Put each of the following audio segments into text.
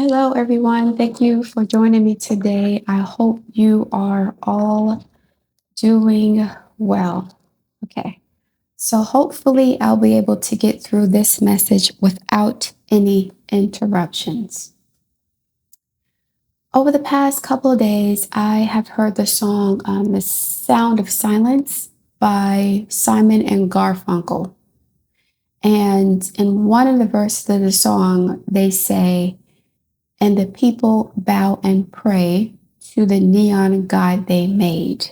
Hello, everyone. Thank you for joining me today. I hope you are all doing well. Okay, so hopefully, I'll be able to get through this message without any interruptions. Over the past couple of days, I have heard the song The Sound of Silence by Simon and Garfunkel. And in one of the verses of the song, they say, and the people bow and pray to the neon god they made.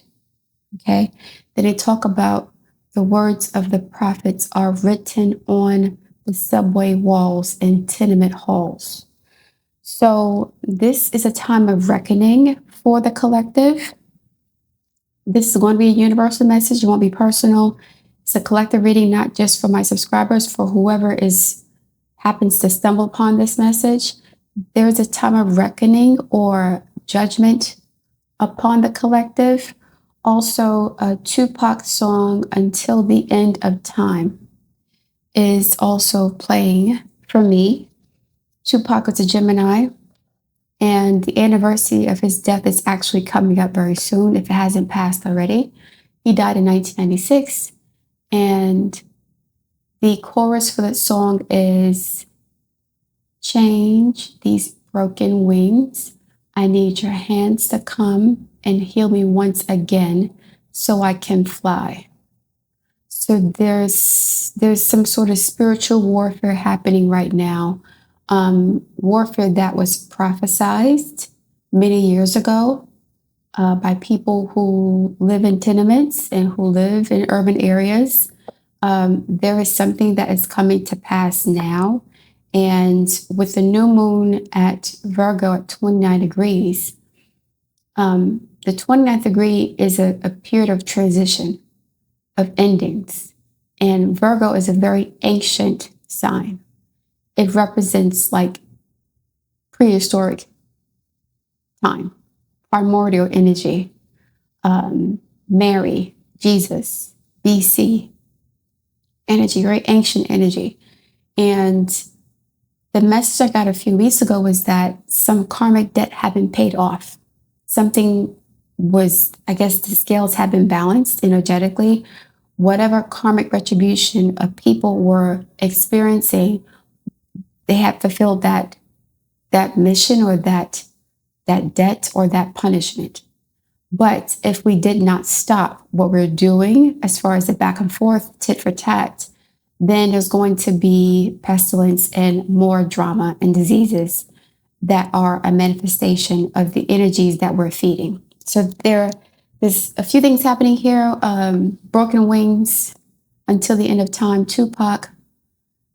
Okay. Then they talk about the words of the prophets are written on the subway walls and tenement halls. So this is a time of reckoning for the collective. This is going to be a universal message. It won't be personal. It's a collective reading, not just for my subscribers, for whoever happens to stumble upon this message. There is a time of reckoning or judgment upon the collective. Also, a Tupac song, Until the End of Time, is also playing for me. Tupac was a Gemini, and the anniversary of his death is actually coming up very soon, if it hasn't passed already. He died in 1996, and the chorus for that song is, change these broken wings. I need your hands to come and heal me once again so I can fly. So there's some sort of spiritual warfare happening right now. Warfare that was prophesied many years ago by people who live in tenements and who live in urban areas. There is something that is coming to pass now. And with the new moon at Virgo at 29 degrees, the 29th degree is a period of transition, of endings. And Virgo is a very ancient sign. It represents like prehistoric time, primordial energy, Mary, Jesus, BC energy, very ancient energy. And the message I got a few weeks ago was that some karmic debt had been paid off. Something was, I guess the scales had been balanced energetically. Whatever karmic retribution of people were experiencing, they had fulfilled that mission or that debt or that punishment. But if we did not stop what we're doing as far as the back and forth, tit for tat, then there's going to be pestilence and more drama and diseases that are a manifestation of the energies that we're feeding. So there's a few things happening here. Broken wings, until the end of time. Tupac,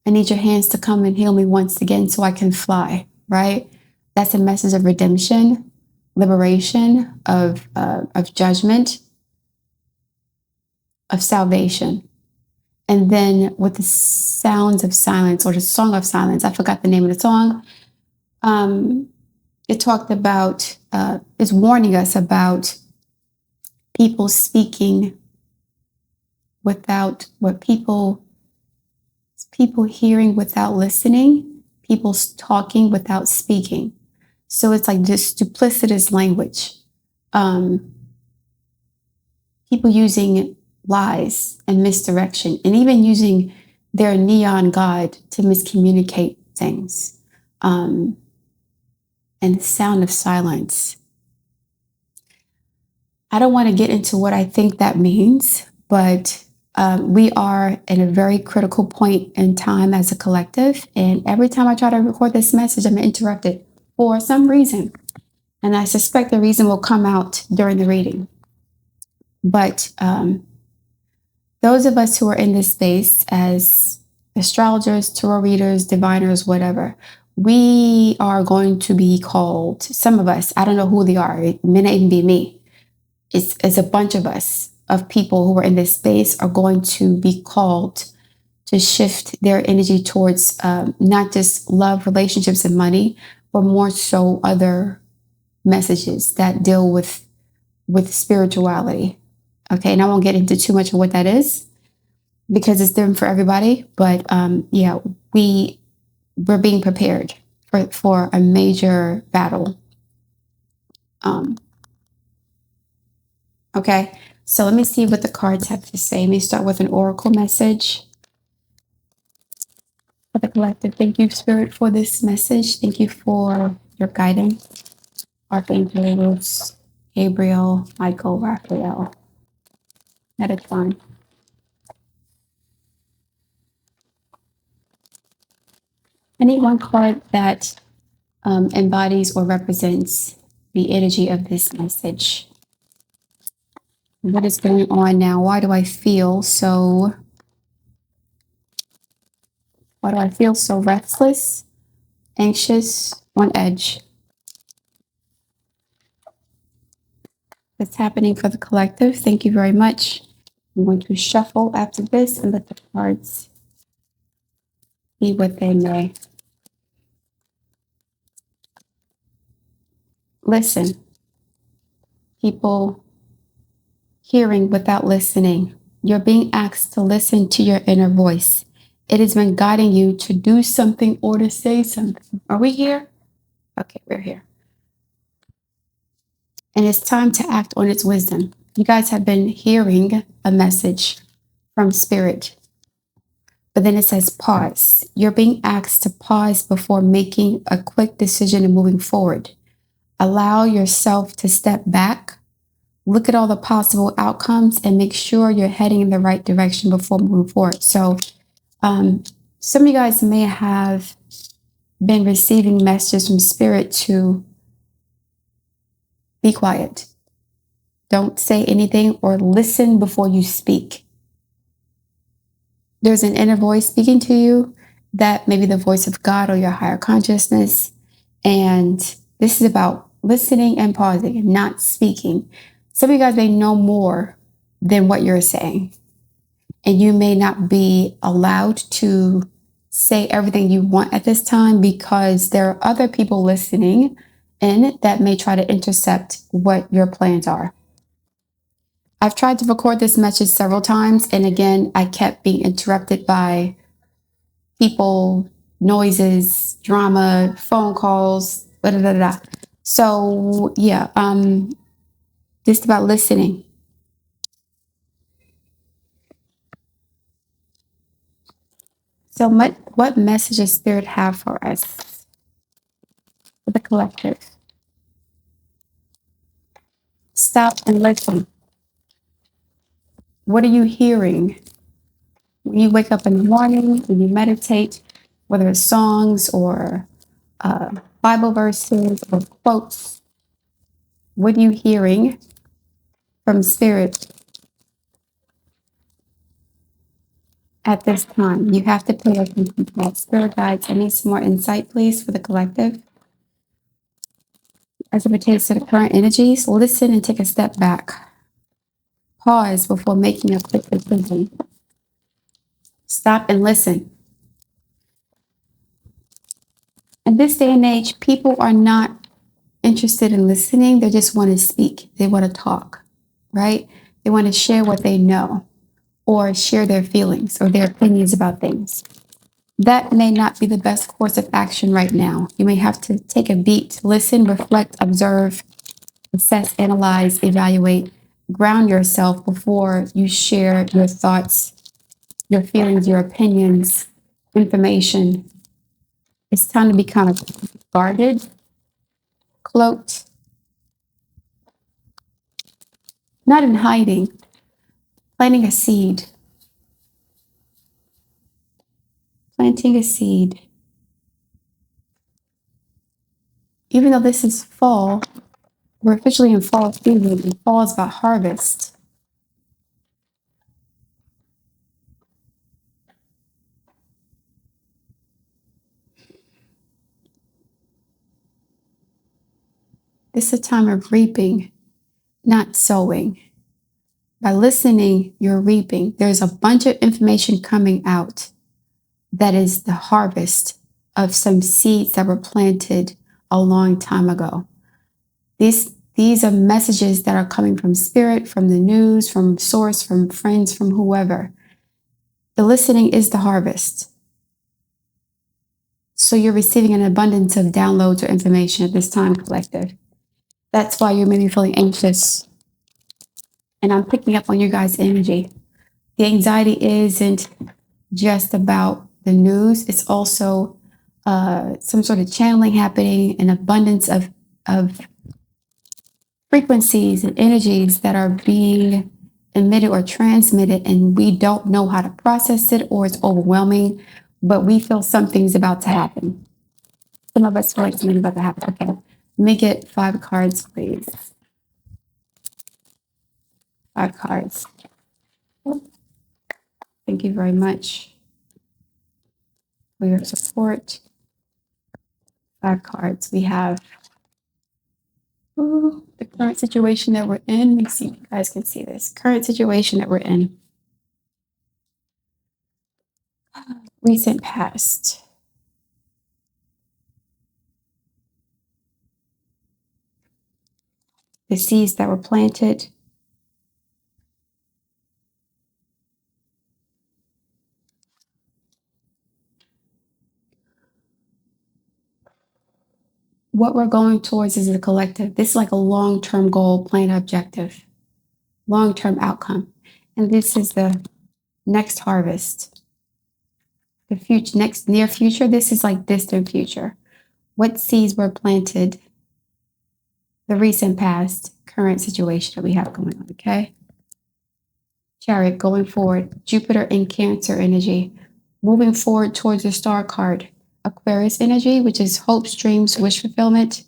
I need your hands to come and heal me once again so I can fly, right? That's a message of redemption, liberation, of judgment, of salvation. And then with the sounds of silence or the song of silence, I forgot the name of the song. It talked about, it's warning us about people speaking without what people hearing without listening, people talking without speaking. So it's like just duplicitous language. People using lies and misdirection, and even using their neon god to miscommunicate things. And the sound of silence. I don't want to get into what I think that means, but we are in a very critical point in time as a collective. And every time I try to record this message, I'm interrupted for some reason. And I suspect the reason will come out during the reading. But those of us who are in this space as astrologers, tarot readers, diviners, whatever, we are going to be called, some of us, I don't know who they are, it may not even be me. It's a bunch of us, of people who are in this space, are going to be called to shift their energy towards not just love, relationships, and money, but more so other messages that deal with spirituality. Okay, and I won't get into too much of what that is because it's different for everybody. But yeah, we're being prepared for a major battle. Okay, so let me see what the cards have to say. Let me start with an oracle message for the collective. Thank you, Spirit, for this message. Thank you for your guidance. Archangels, Gabriel, Michael, Raphael, Metatron. I need one card that embodies or represents the energy of this message. What is going on now? Why do I feel so restless, anxious, on edge? What's happening for the collective? Thank you very much. I'm going to shuffle after this and let the cards be what they may. Listen. People hearing without listening. You're being asked to listen to your inner voice. It has been guiding you to do something or to say something. Are we here? Okay, we're here. And it's time to act on its wisdom. You guys have been hearing a message from Spirit, but then it says pause. You're being asked to pause before making a quick decision and moving forward. Allow yourself to step back, look at all the possible outcomes, and make sure you're heading in the right direction before moving forward. So some of you guys may have been receiving messages from Spirit to be quiet. Don't say anything or listen before you speak. There's an inner voice speaking to you that may be the voice of God or your higher consciousness. And this is about listening and pausing and not speaking. Some of you guys may know more than what you're saying. And you may not be allowed to say everything you want at this time because there are other people listening in that may try to intercept what your plans are. I've tried to record this message several times, and again, I kept being interrupted by people, noises, drama, phone calls, blah, blah, blah, blah. So yeah, just about listening. So what message does Spirit have for us, for the collective? Stop and listen. What are you hearing? When you wake up in the morning, when you meditate, whether it's songs or Bible verses or quotes, what are you hearing from Spirit at this time? You have to pay attention to that. Spirit guides, I need some more insight, please, for the collective. As it pertains to the current energies, listen and take a step back. Pause before making a quick decision. Stop and listen. In this day and age, people are not interested in listening. They just want to speak. They want to talk, right? They want to share what they know or share their feelings or their opinions about things. That may not be the best course of action right now. You may have to take a beat, listen, reflect, observe, assess, analyze, evaluate, ground yourself before you share your thoughts, your feelings, your opinions, information. It's time to be kind of guarded, cloaked, not in hiding, planting a seed. Planting a seed. Even though this is fall, we're officially in fall season, and fall is about harvest. This is a time of reaping, not sowing. By listening, you're reaping. There's a bunch of information coming out that is the harvest of some seeds that were planted a long time ago. These are messages that are coming from Spirit, from the news, from source, from friends, from whoever. The listening is the harvest. So you're receiving an abundance of downloads or information at this time, collective. That's why you're maybe feeling anxious. And I'm picking up on your guys' energy. The anxiety isn't just about the news. It's also some sort of channeling happening, an abundance of frequencies and energies that are being emitted or transmitted, and we don't know how to process it, or it's overwhelming, but we feel something's about to happen. Some of us feel like something's about to happen. Okay, let me get 5 cards, please. 5 cards. Thank you very much for your support. 5 cards. We have the current situation that we're in. Let me see if you guys can see this. Current situation that we're in. Recent past. The seeds that were planted. What we're going towards is a collective. This is like a long-term goal, plan, objective, long-term outcome. And this is the next harvest, the future, next near future. This is like distant future. What seeds were planted, the recent past, current situation that we have going on, okay? Chariot, going forward, Jupiter in Cancer energy, moving forward towards the star card, Aquarius energy, which is hopes, dreams, wish fulfillment.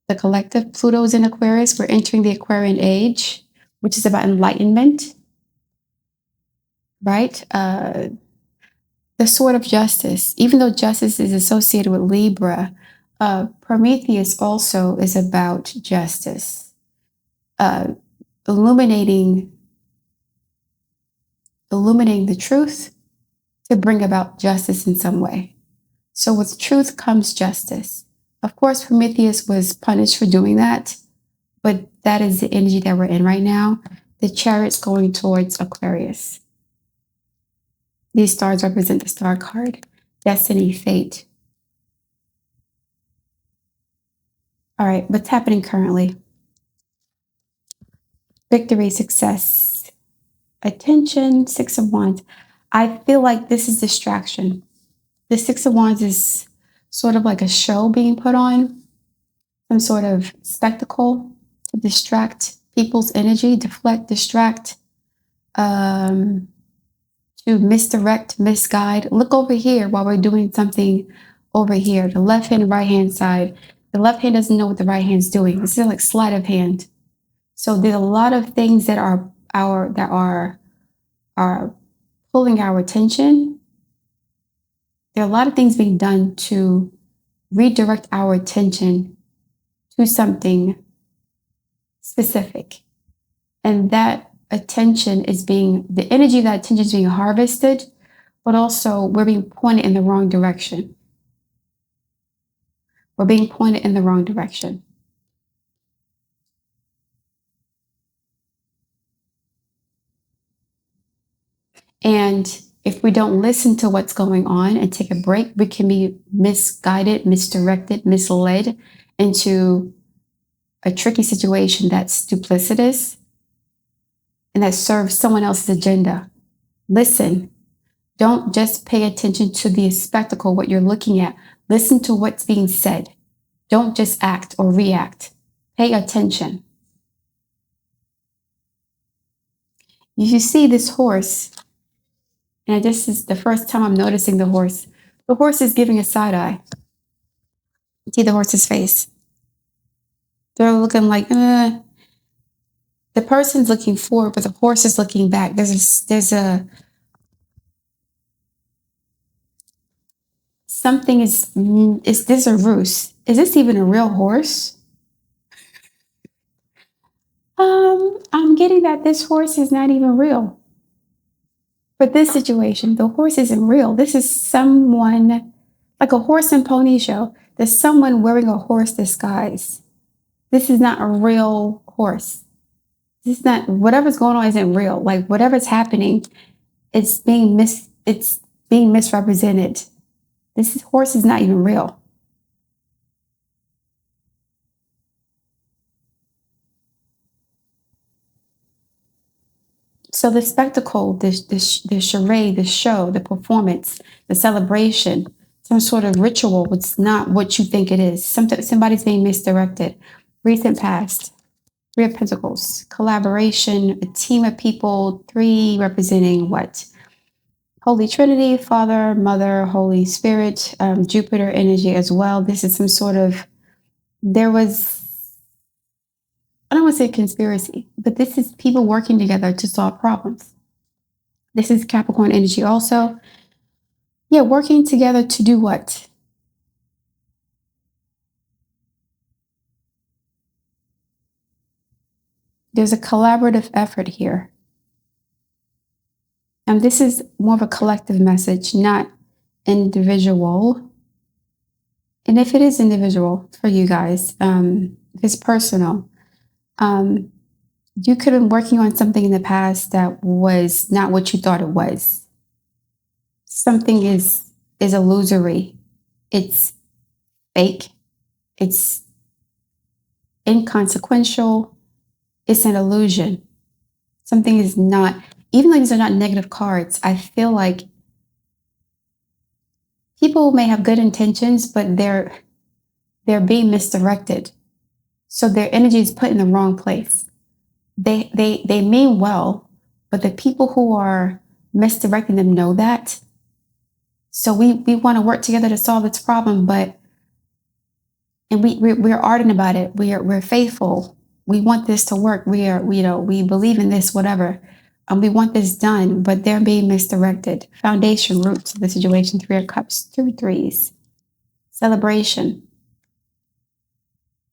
The collective, Pluto's in Aquarius. We're entering the Aquarian age, which is about enlightenment, right? The sword of justice, even though justice is associated with Libra, Prometheus also is about justice, illuminating the truth to bring about justice in some way. So with truth comes justice. Of course, Prometheus was punished for doing that, but that is the energy that we're in right now. The chariot's going towards Aquarius. These stars represent the star card, destiny, fate. All right, what's happening currently? Victory, success, attention, 6 of Wands. I feel like this is distraction. The 6 of Wands is sort of like a show being put on, some sort of spectacle to distract people's energy, deflect, distract, to misdirect, misguide. Look over here while we're doing something over here. The left hand and right hand side. The left hand doesn't know what the right hand's doing. This is like sleight of hand. So there's a lot of things that are pulling our attention. There are a lot of things being done to redirect our attention to something specific. And that attention is the energy of that attention is being harvested, but also we're being pointed in the wrong direction. We're being pointed in the wrong direction. And if we don't listen to what's going on and take a break, we can be misguided, misdirected, misled into a tricky situation that's duplicitous and that serves someone else's agenda. Listen. Don't just pay attention to the spectacle, what you're looking at. Listen to what's being said. Don't just act or react. Pay attention. You see this horse, and this is the first time I'm noticing the horse. The horse is giving a side eye. See the horse's face. They're looking like, The person's looking forward, but the horse is looking back. Something is this a ruse? Is this even a real horse? I'm getting that this horse is not even real. For this situation, the horse isn't real. This is someone, like a horse and pony show. There's someone wearing a horse disguise. This is not a real horse. This is not, whatever's going on isn't real. Like whatever's happening, it's being misrepresented. This horse is not even real. So the spectacle, the charade, the show, the performance, the celebration, some sort of ritual, it's not what you think it is. Somebody's being misdirected. Recent past, Three of Pentacles, collaboration, a team of people, three representing what? Holy Trinity, Father, Mother, Holy Spirit, Jupiter energy as well. This is some sort of, there was, I don't want to say conspiracy, but this is people working together to solve problems. This is Capricorn energy also. Yeah, working together to do what? There's a collaborative effort here. And this is more of a collective message, not individual. And if it is individual for you guys, if it's personal, you could have been working on something in the past that was not what you thought it was. Something is illusory. It's fake. It's inconsequential. It's an illusion. Something is not, even though these are not negative cards, I feel like people may have good intentions, but they're being misdirected. So their energy is put in the wrong place. They mean well, but the people who are misdirecting them know that. So we want to work together to solve this problem, and we're ardent about it. We're faithful. We want this to work. We believe in this, whatever. We want this done, but they're being misdirected. Foundation, roots of the situation, Three of Cups, two threes. Celebration.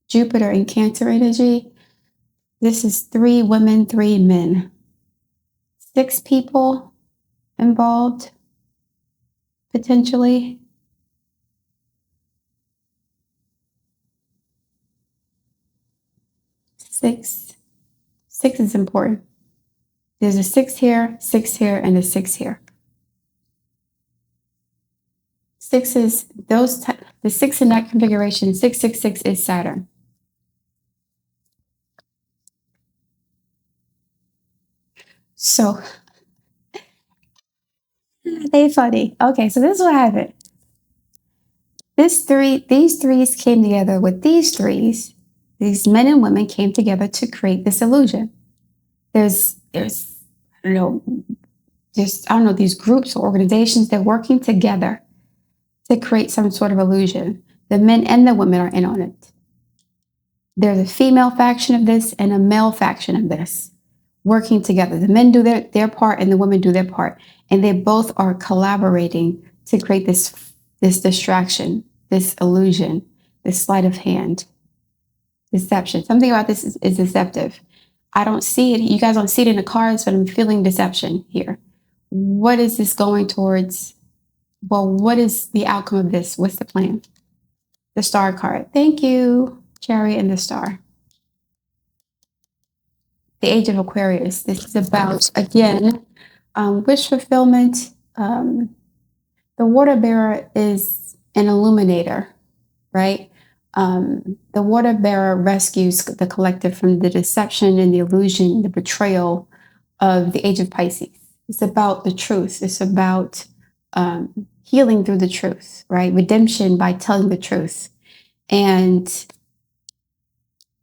Jupiter in Cancer energy. This is three women, three men. Six people involved, potentially. Six. Six is important. There's a six here, and a six here. Six is the six in that configuration, 666 is Saturn. So they funny. Okay, so this is what happened. These threes came together with these threes. These men and women came together to create this illusion. There's I don't know, these groups or organizations, they're working together to create some sort of illusion. The men and the women are in on it. There's a female faction of this and a male faction of this working together. The men do their part and the women do their part. And they both are collaborating to create this distraction, this illusion, this sleight of hand, deception. Something about this is deceptive. I don't see it. You guys don't see it in the cards, but I'm feeling deception here. What is this going towards? Well, what is the outcome of this? What's the plan? The Star card. Thank you, Chariot and the Star. The Age of Aquarius. This is about, again, wish fulfillment. The water bearer is an illuminator, right? The water bearer rescues the collective from the deception and the illusion, the betrayal of the Age of Pisces. It's about the truth. It's about healing through the truth, right? Redemption by telling the truth. And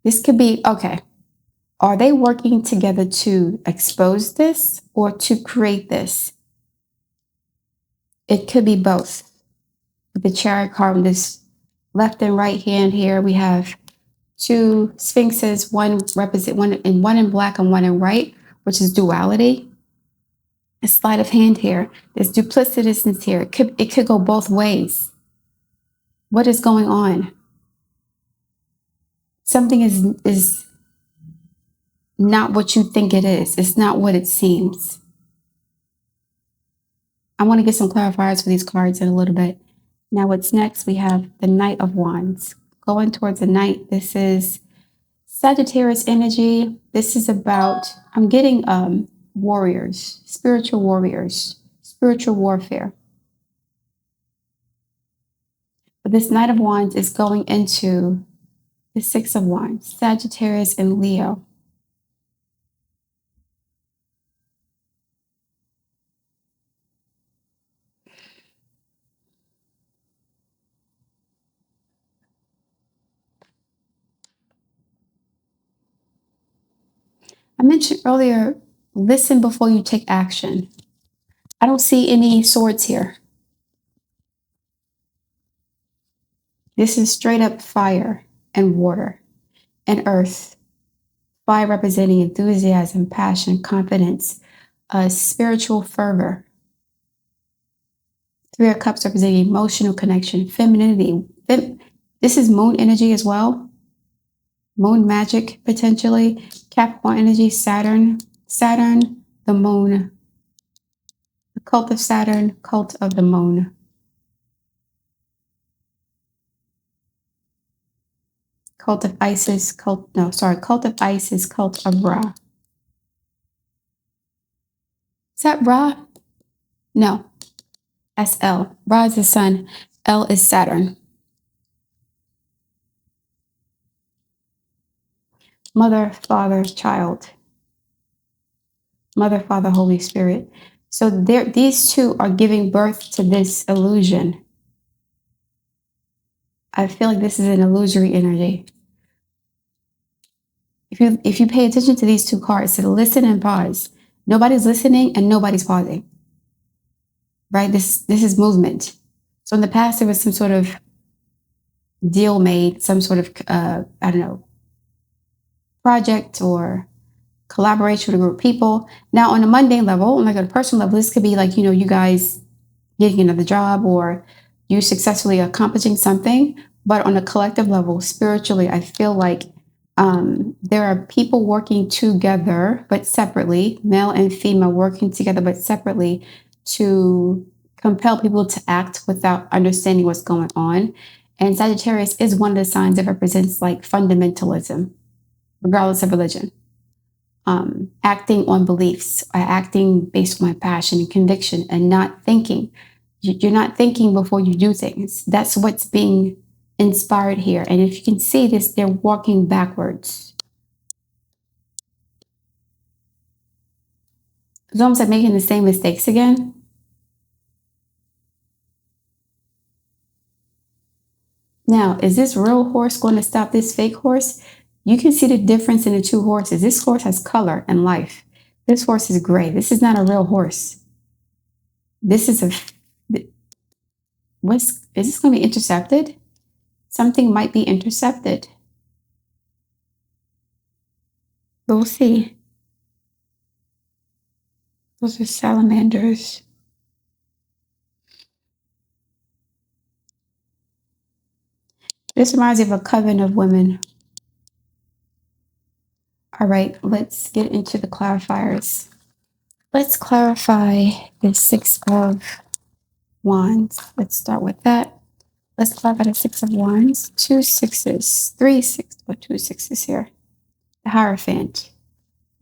this could be, okay, are they working together to expose this or to create this? It could be both. With the Chariot card on this left and right hand here, we have two sphinxes, one in black and one in white, which is duality. A sleight of hand here. There's duplicitousness here. It could go both ways. What is going on? Something is not what you think it is. It's not what it seems. I want to get some clarifiers for these cards in a little bit. Now what's next? We have the Knight of Wands. Going towards the Knight. This is Sagittarius energy. This is about, I'm getting warriors, spiritual warriors, spiritual warfare. But this Knight of Wands is going into the Six of Wands, Sagittarius and Leo. I mentioned earlier, listen before you take action. I don't see any swords here. This is straight up fire and water and earth. Fire representing enthusiasm, passion, confidence, spiritual fervor. Three of Cups representing emotional connection, femininity. This is moon energy as well. Moon magic, potentially. Capricorn energy, Saturn. Saturn, the moon. The cult of Saturn, cult of the moon. Cult of Isis, cult of Isis, cult of Ra. Is that Ra? No, that's L. Ra is the sun, L is Saturn. Mother, Father, Child. Mother, Father, Holy Spirit. So these two are giving birth to this illusion. I feel like this is an illusory energy. If you pay attention to these two cards, to listen and pause. Nobody's listening and nobody's pausing. Right? This is movement. So in the past, there was some sort of deal made, some sort of I don't know, project or collaboration with a group of people. Now, on a mundane level, like on a personal level, this could be like, you guys getting another job or you successfully accomplishing something. But on a collective level, spiritually, I feel like there are people working together, but separately, male and female working together, but separately to compel people to act without understanding what's going on. And Sagittarius is one of the signs that represents like fundamentalism, regardless of religion. Acting on beliefs, acting based on my passion and conviction and not thinking. You're not thinking before you do things. That's what's being inspired here. And if you can see this, they're walking backwards. It's almost like making the same mistakes again. Now, is this real horse going to stop this fake horse? You can see the difference in the two horses. This horse has color and life. This horse is gray. This is not a real horse. This is is this going to be intercepted? Something might be intercepted. But we'll see. Those are salamanders. This reminds me of a coven of women. All right, let's get into the clarifiers. Let's clarify the Six of Wands. Let's start with that. Let's clarify the Six of Wands. 2 6s, 3 6, or 2 6s here. The Hierophant.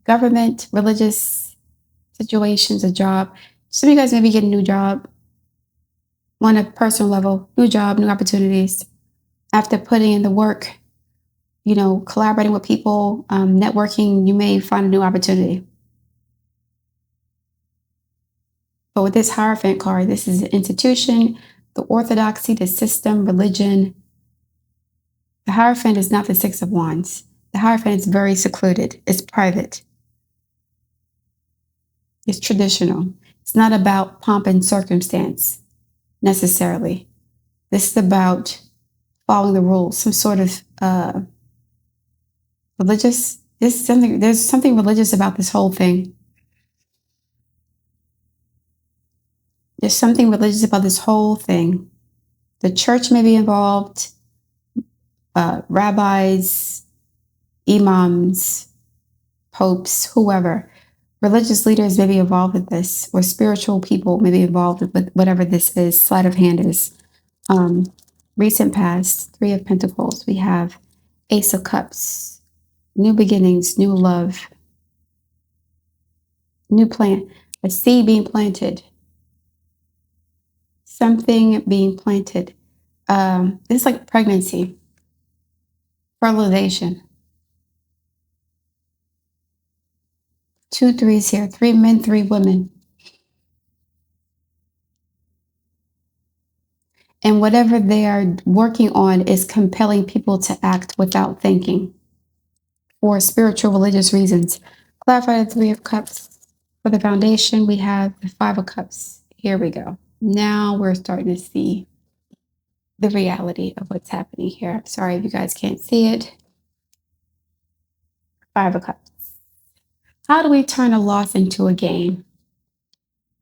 Government, religious situations, a job. Some of you guys maybe get a new job on a personal level, new job, new opportunities. After putting in the work, collaborating with people, networking, you may find a new opportunity. But with this Hierophant card, this is the institution, the orthodoxy, the system, religion. The Hierophant is not the Six of Wands. The Hierophant is very secluded. It's private. It's traditional. It's not about pomp and circumstance, necessarily. This is about following the rules, some sort of religious. There's something religious about this whole thing. There's something religious about this whole thing. The church may be involved, rabbis, imams, popes, whoever. Religious leaders may be involved with this, or spiritual people may be involved with whatever this is, sleight of hand is. Recent past, Three of Pentacles, we have Ace of Cups, new beginnings, new love, new plant, a seed being planted, something being planted. it's like pregnancy, fertilization. 2 threes here, 3 men, 3 women. And whatever they are working on is compelling people to act without thinking for spiritual, religious reasons. Clarify the 3 of Cups. For the foundation, we have the 5 of Cups. Here we go. Now we're starting to see the reality of what's happening here. Sorry if you guys can't see it. 5 of Cups. How do we turn a loss into a gain?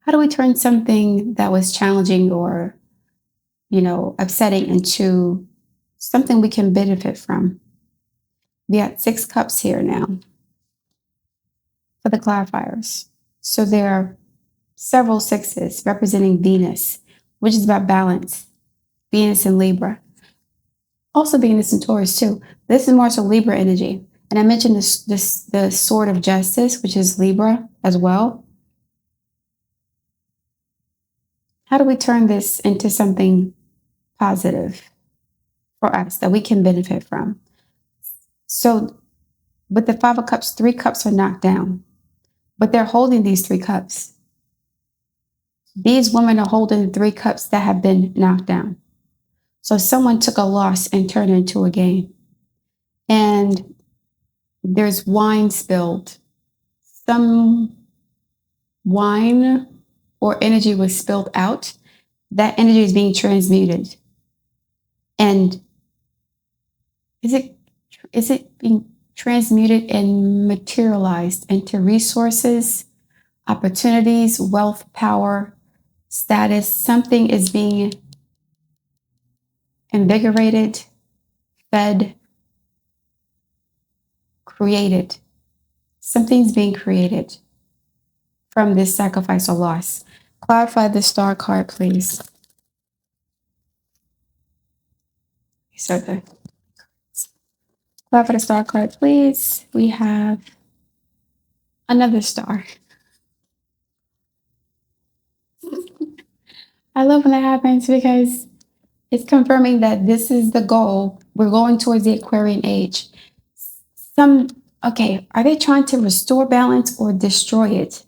How do we turn something that was challenging or, upsetting into something we can benefit from? We got 6 cups here now for the clarifiers. So there are several sixes representing Venus, which is about balance. Venus in Libra. Also Venus in Taurus too. This is more so Libra energy. And I mentioned the sword of justice, which is Libra as well. How do we turn this into something positive for us that we can benefit from? So with the 5 of Cups, 3 cups are knocked down, but they're holding these 3 cups. These women are holding 3 cups that have been knocked down. So someone took a loss and turned it into a gain. And there's wine spilled. Some wine or energy was spilled out. That energy is being transmuted. And is it being transmuted and materialized into resources, opportunities, wealth, power, status? Something is being invigorated, fed, created. Something's being created from this sacrifice or loss. Clarify the star card, please. So clarify the star card, please. We have another star. I love when that happens because it's confirming that this is the goal. We're going towards the Aquarian age. Are they trying to restore balance or destroy it?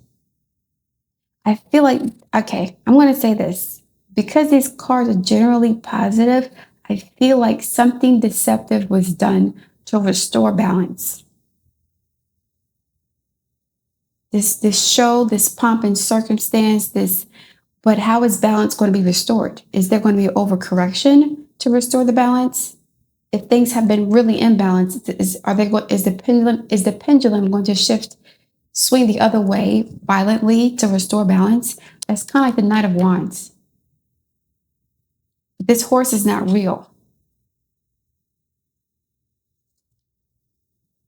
I feel like, I'm going to say this. Because these cards are generally positive, I feel like something deceptive was done to restore balance. This show, this pomp and circumstance, but how is balance going to be restored? Is there going to be an overcorrection to restore the balance? If things have been really imbalanced, is the pendulum going to swing the other way violently to restore balance? That's kind of like the Knight of Wands. This horse is not real.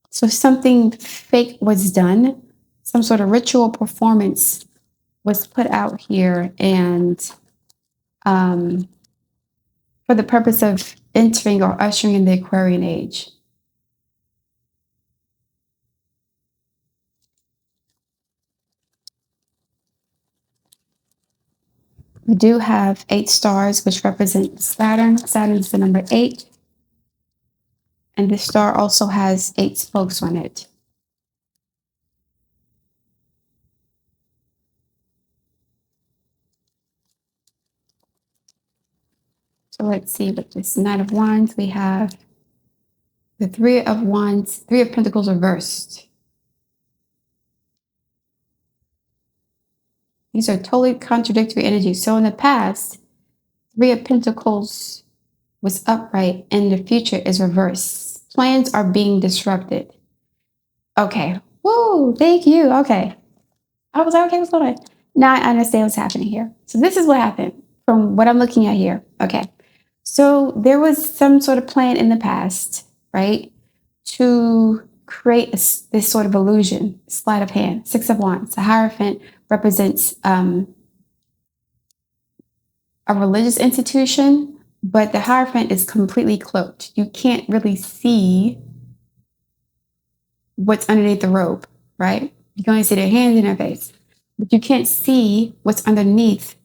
So something fake was done. Some sort of ritual performance was put out here, and for the purpose of entering or ushering in the Aquarian age. We do have 8 stars, which represent Saturn. Saturn is the number 8. And this star also has 8 spokes on it. So let's see, with this Knight of Wands, we have the 3 of Wands, 3 of Pentacles reversed. These are totally contradictory energies. So in the past, 3 of Pentacles was upright and the future is reversed. Plans are being disrupted. Okay. Woo, thank you. Okay. I was like, okay, what's going on? Now I understand what's happening here. So this is what happened from what I'm looking at here. Okay. So there was some sort of plan in the past, right, to create this sort of illusion, sleight of hand, 6 of Wands. The Hierophant represents a religious institution, but the Hierophant is completely cloaked. You can't really see what's underneath the robe, right? You can only see their hands and their face, but you can't see what's underneath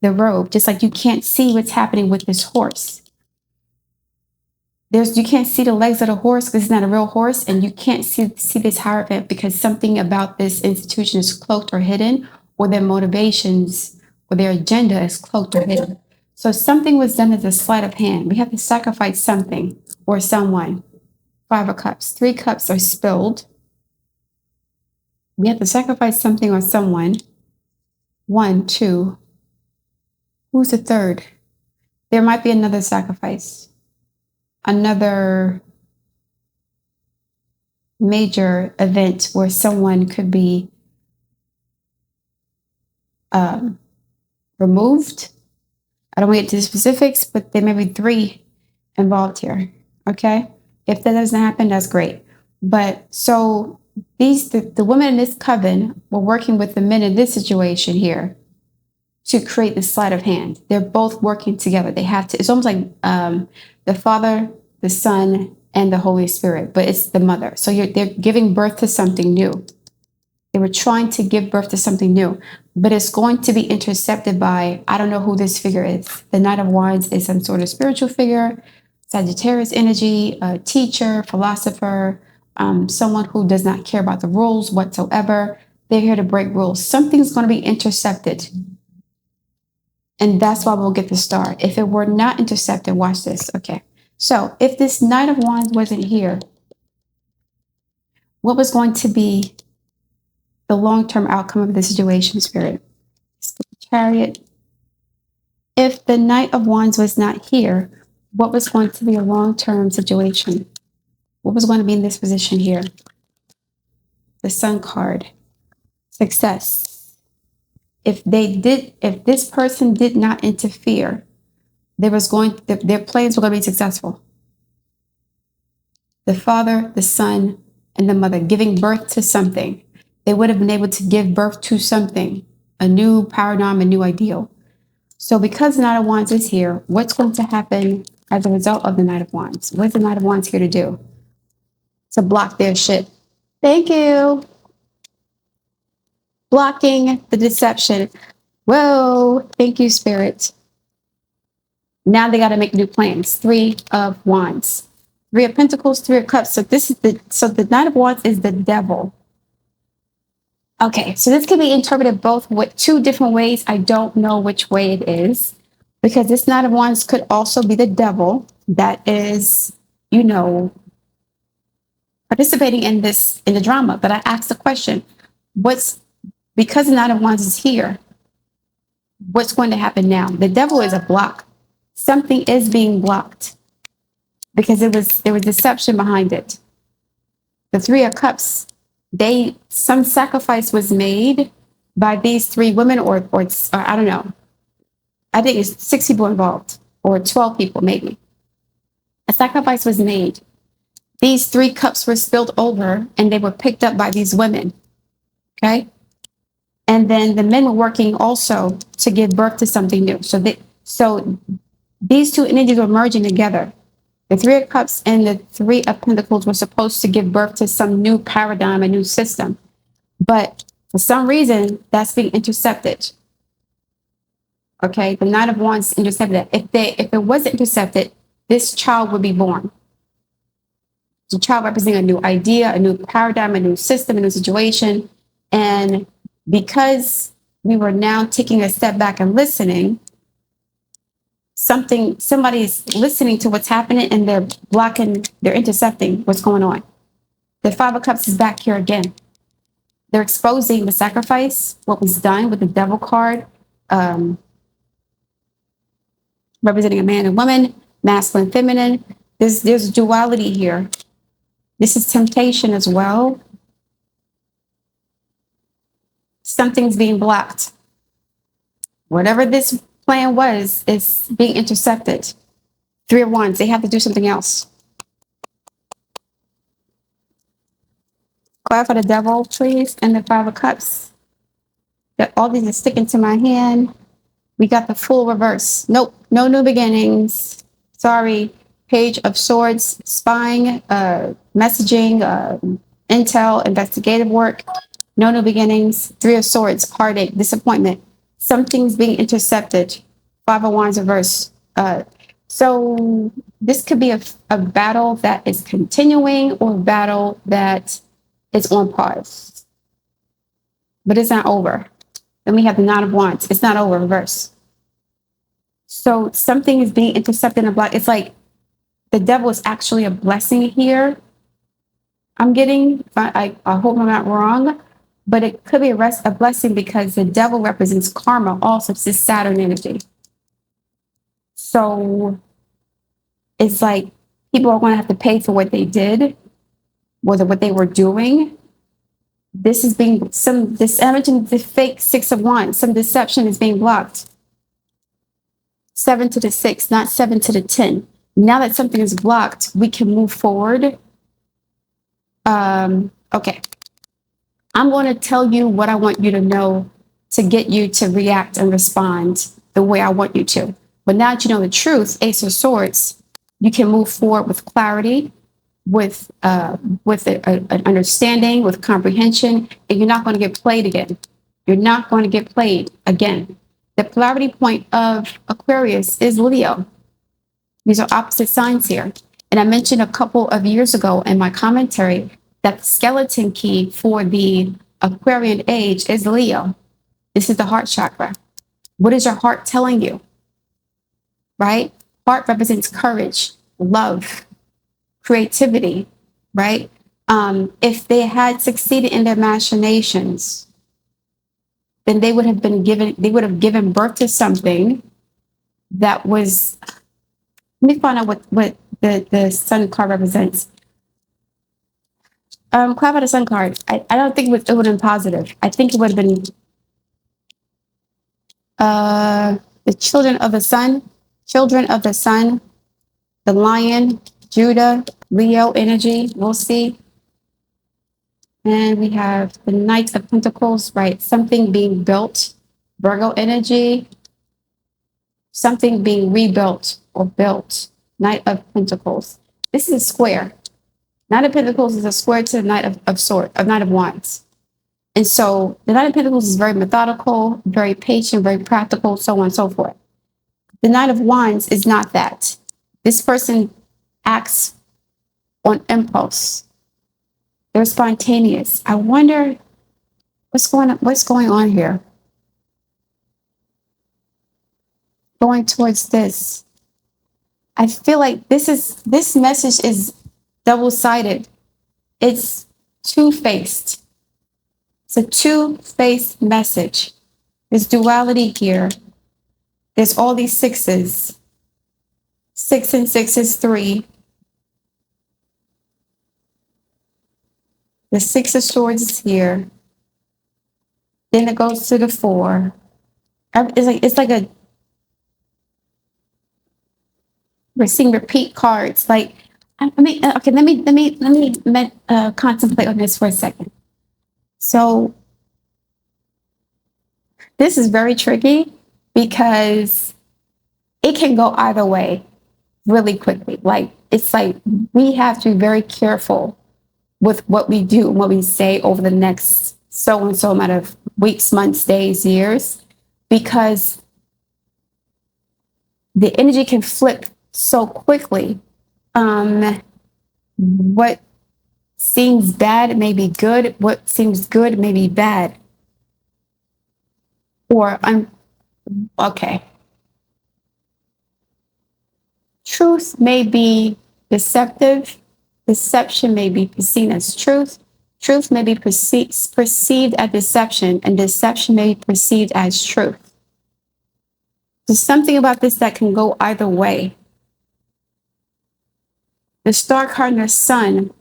the robe, just like you can't see what's happening with this horse. You can't see the legs of the horse because it's not a real horse, and you can't see this hierophant because something about this institution is cloaked or hidden, or their motivations or their agenda is cloaked or hidden. So something was done as a sleight of hand. We have to sacrifice something or someone. 5 of Cups. 3 cups are spilled. We have to sacrifice something or someone. 1, 2. Who's the third? There might be another sacrifice. Another major event where someone could be removed. I don't want to get to the specifics, but there may be 3 involved here. Okay? If that doesn't happen, that's great. But so the women in this coven were working with the men in this situation here to create the sleight of hand. They're both working together. They have to. It's almost like the Father, the Son, and the Holy Spirit, but it's the mother. So they're giving birth to something new. They were trying to give birth to something new, but it's going to be intercepted by, I don't know who this figure is. The Knight of Wands is some sort of spiritual figure, Sagittarius energy, a teacher, philosopher, someone who does not care about the rules whatsoever. They're here to break rules. Something's going to be intercepted. And that's why we'll get the star. If it were not intercepted, watch this. Okay. So if this Knight of Wands wasn't here, what was going to be the long-term outcome of the situation, Spirit? Chariot. If the Knight of Wands was not here, what was going to be a long-term situation? What was going to be in this position here? The Sun card. Success. If this person did not interfere, their plans were going to be successful. The Father, the Son, and the Mother giving birth to something. They would have been able to give birth to something, a new paradigm, a new ideal. So because the Knight of Wands is here, what's going to happen as a result of the Knight of Wands? What's the Knight of Wands here to do? To block their shit. Thank you. Blocking the deception. Whoa, thank you, Spirit. Now they got to make new plans. 3 of Wands. 3 of Pentacles, 3 of Cups. So the Knight of Wands is the devil. Okay, so this can be interpreted both with 2 different ways. I don't know which way it is, because this Knight of Wands could also be the devil that is, participating in the drama. But I asked the question, because the Knight of Wands is here, what's going to happen now? The devil is a block. Something is being blocked because there was deception behind it. The 3 of Cups, some sacrifice was made by these 3 women, or I don't know. I think it's 6 people involved, or 12 people maybe. A sacrifice was made. These 3 cups were spilled over, and they were picked up by these women. Okay, and then the men were working also to give birth to something new. So these 2 energies were merging together. The 3 of Cups and the 3 of Pentacles were supposed to give birth to some new paradigm, a new system. But for some reason, that's being intercepted. Okay, the Knight of Wands intercepted that. If it wasn't intercepted, this child would be born. The child representing a new idea, a new paradigm, a new system, a new situation. And because we were now taking a step back and listening, somebody's listening to what's happening, and they're intercepting what's going on. The 5 of Cups is back here again. They're exposing the sacrifice, what was done with the Devil card, representing a man and woman, masculine, feminine. There's duality here. This is temptation as well. Something's being blocked. Whatever this plan was, is being intercepted. 3 of Wands, they have to do something else. Card for the Devil, please, and the 5 of Cups. All these are sticking to my hand. We got the Fool reverse. Nope, no new beginnings. Sorry. Page of Swords, spying, messaging, intel, investigative work. No new beginnings. 3 of Swords, heartache, disappointment. Something's being intercepted. 5 of Wands reverse. So this could be a battle that is continuing or a battle that is on pause, but it's not over. Then we have the Nine of Wands. It's not over, reverse. So something is being intercepted and blocked. It's like the devil is actually a blessing here. I'm getting, I hope I'm not wrong, but it could be a blessing because the devil represents karma also. It's this Saturn energy. So it's like people are going to have to pay for what they did, whether what they were doing. This is being this imagine the fake Six of Wands. Some deception is being blocked. 7 to the 6, not 7 to the 10. Now that something is blocked, we can move forward. Okay. I'm going to tell you what I want you to know to get you to react and respond the way I want you to. But now that you know the truth, Ace of Swords, you can move forward with clarity, with an understanding, with comprehension, and you're not going to get played again. You're not going to get played again. The polarity point of Aquarius is Leo. These are opposite signs here. And I mentioned a couple of years ago in my commentary that the skeleton key for the Aquarian age is Leo. This is the heart chakra. What is your heart telling you? Right? Heart represents courage, love, creativity, right? If they had succeeded in their machinations, then they would have given birth to something that was, let me find out what the sun card represents. Clap out the sun card. I don't think it would have been positive. I think it would have been the children of the sun, the lion, Judah, Leo energy. We'll see. And we have the Knight of Pentacles, right? Something being built, Virgo energy, something being rebuilt or built, Knight of Pentacles. This is a square. Knight of Pentacles is a square to the Knight of Knight of Wands. And so the Knight of Pentacles is very methodical, very patient, very practical, so on and so forth. The Knight of Wands is not that. This person acts on impulse. They're spontaneous. I wonder what's going on here. Going towards this. I feel like this message is double-sided. It's two-faced. It's a two-faced message. There's duality here. There's all these sixes. 6 and 6 is 3. The 6 of Swords is here. Then it goes to the 4. It's like a, we're seeing repeat cards. Like, I mean, okay, let me contemplate on this for a second. So this is very tricky because it can go either way really quickly. Like, it's like we have to be very careful with what we do and what we say over the next so and so amount of weeks, months, days, years, because the energy can flip so quickly. What seems bad may be good. What seems good may be bad. Or okay. Truth may be deceptive. Deception may be seen as truth. Truth may be perceived as deception, and deception may be perceived as truth. There's something about this that can go either way. The star card and the sun,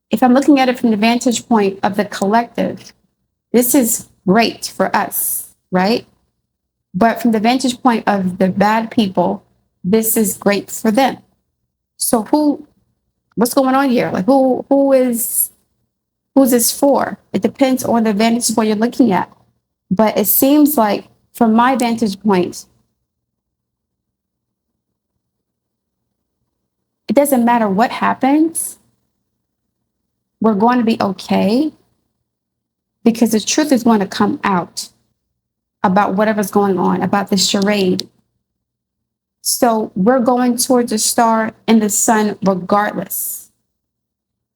if I'm looking at it from the vantage point of the collective, this is great for us, right? But from the vantage point of the bad people, this is great for them. So what's going on here? Like who's this for? It depends on the vantage point you're looking at. But it seems like from my vantage point, it doesn't matter what happens. We're going to be okay because the truth is going to come out about whatever's going on, about this charade. So we're going towards the star and the sun regardless.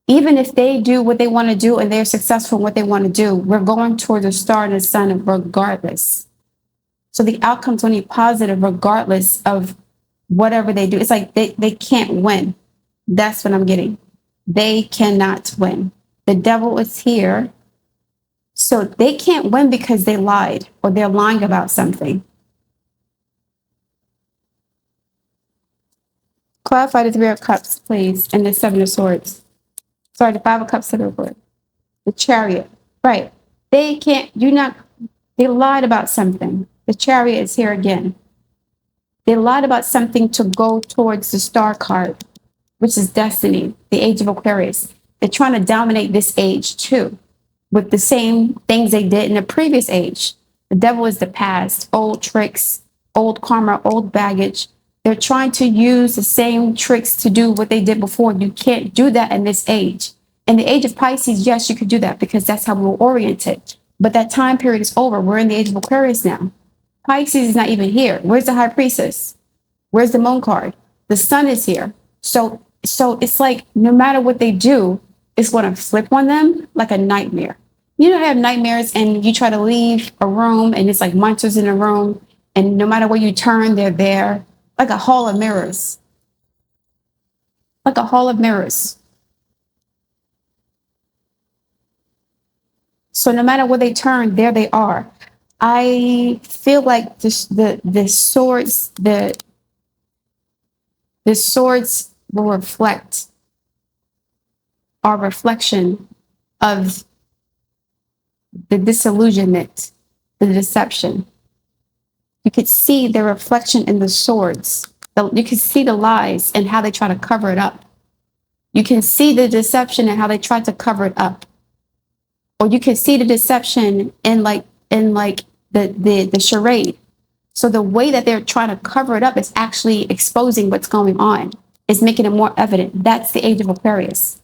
Even if they do what they want to do and they're successful in what they want to do, we're going towards the star and the sun regardless. So the outcome's going to be positive regardless of whatever they do. It's like they can't win. That's what I'm getting. They cannot win. The devil is here. So they can't win because they lied or they're lying about something. Clarify the Three of Cups, please, and the Seven of Swords. Sorry, the Five of Cups, Seven of Swords. The Chariot. Right. They can't, they lied about something. The Chariot is here again. They lied about something to go towards the star card, which is destiny, the age of Aquarius. They're trying to dominate this age too, with the same things they did in the previous age. The devil is the past, old tricks, old karma, old baggage. They're trying to use the same tricks to do what they did before. You can't do that in this age. In the age of Pisces, yes, you could do that because that's how we're oriented. But that time period is over. We're in the age of Aquarius now. Pisces is not even here. Where's the High Priestess? Where's the Moon card? The Sun is here. So it's like no matter what they do, it's going to flip on them like a nightmare. You know, have nightmares and you try to leave a room and it's like monsters in the room. And no matter where you turn, they're there. Like a hall of mirrors. Like a hall of mirrors. So no matter where they turn, there they are. I feel like the swords will reflect our reflection of the disillusionment, the deception. You could see the reflection in the swords. You can see the lies and how they try to cover it up. You can see the deception and how they try to cover it up. Or you can see the deception in the charade. So the way that they're trying to cover it up is actually exposing what's going on. It's making it more evident. That's the age of Aquarius.